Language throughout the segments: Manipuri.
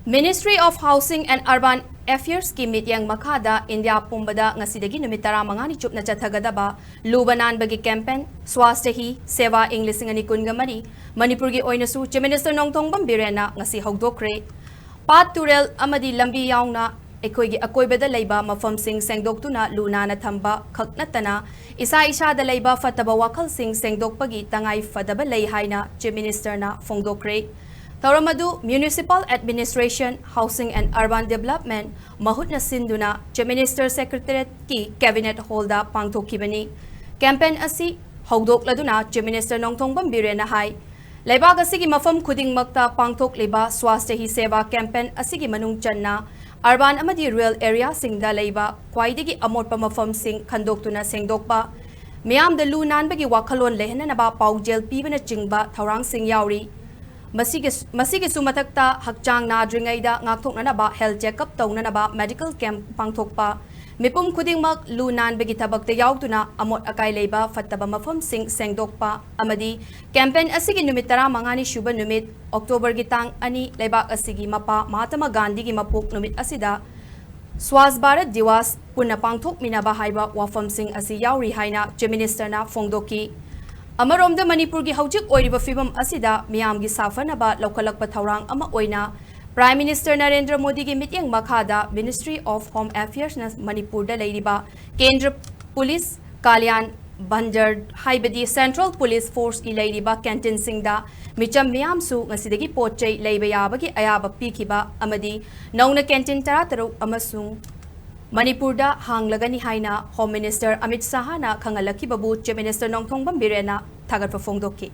Ministry of Housing and Urban Affairs ki mityang makada India pumbada ngasidagi numit 15 ni Chupna Chathagadaba lubanan bagi campaign Swachhata Hi Seva English ngani kungamari Manipur gi Oinasu Chief Minister N Biren na Ngasi Houdokhre pat turel amadi lambi yaungna ekoi gi akoibada leiba mafam sing sengdoktuna luna na thamba khaknatana isa da leiba fataba wakal sing sengdokpagi tangai fadaba lei haina Chief Minister na Houdokhre Tauramadu Municipal Administration, Housing and Urban Development, Mahutna Sinduna, Chief Minister Secretariat ki Cabinet Holda Pangthokibani. Campaign asi Houdokhladuna Chief Minister N Biren na hai. Laibag asigi mafam khuding makta pangthok leba Swachhata Hi Seva campaign asigi manung channa urban amadi rural area singda leiba khwaidagi amotpa mafam sing khandoktuna sengdokpa miyam da lu nanbagi wakhalon lehna naba paujel pibana chingba thaurang sing yauri. Masigi sumatakta hakchang nadringaida ngakthoknanaba health checkup tawnanaba medical camp pangthokpa mipum khudingmak lunan begi thabakta yauduna amot akai leiba fattaba mafam sing sengdokpa amadi campaign asigi numit 15 ni shuba numit October gi tang ani leibak asigi mapa Mahatma Gandhi gi mapok numit asida Swaz Bharat Diwas punna pangthok minaba haiba wafam sing asi yauri haina Chief Minister na Phongdoki Amaromda Manipur gi haujik oiriba fibam asida miyam gi safanaba laukalakpa thaurang ama oina Prime Minister Narendra Modi gi mityang makhada Ministry of Home Affairs na Manipur da leiriba Kendra Police Kalyan Bandar haibadi Central Police Force gi leiriba canteen singda micham miyam su ngasidagi potchei leiba yabagi ayaba pikiba amadi nauna canteen tarataru amasung Manipur da hanglagani haina Home Minister Amit Shah na khangalaki babu Chief Minister N Biren na thagatpa Phongdoki.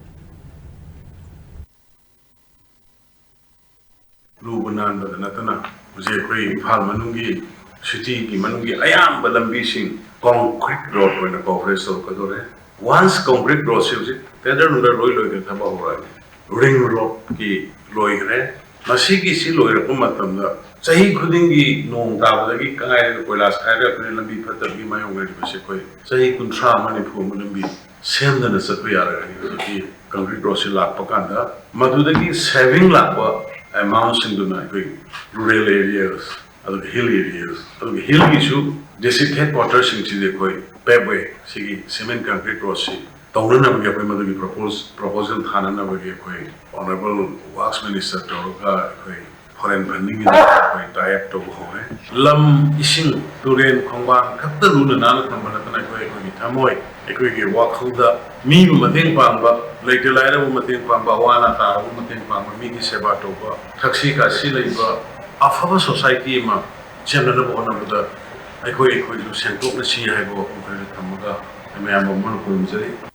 Lubanan natana uje koi Imphal manungi city ki manungi ayam balambi sing concrete road when progress so kadore once concrete road se tender nunda loi ke thaba horai ring road ki loi gre masi ki si loi ra matamda sahi khudingi nong tabadagi kangai koilas khaira apne lambi phatabgi mayong gari base koi sahi kuntra Manipur lambi semdana satwa yara ni concrete road se lak pakanda madudagi saving lakwa amount singduna koi rural areas hill areas hill issue district headquarters sing si koi paveway sigi cement concrete road si tawnana bagi koi madagi proposal thanana bagi koi honorable works minister toroka koi foreign funding koi tie-up to hore lam ising turen khongban khapta luna nana thambana tana koi koi thamoi ekoi ge wakhuda mi mateng pangba laite laira bu mateng pangba wana ta bu mateng pangba mi gi seba to ba thaksi ka si leiba afaba society ma chenna bo na buda ekoi ju sentok na si hai bo ko thamaga me am mon ko mjari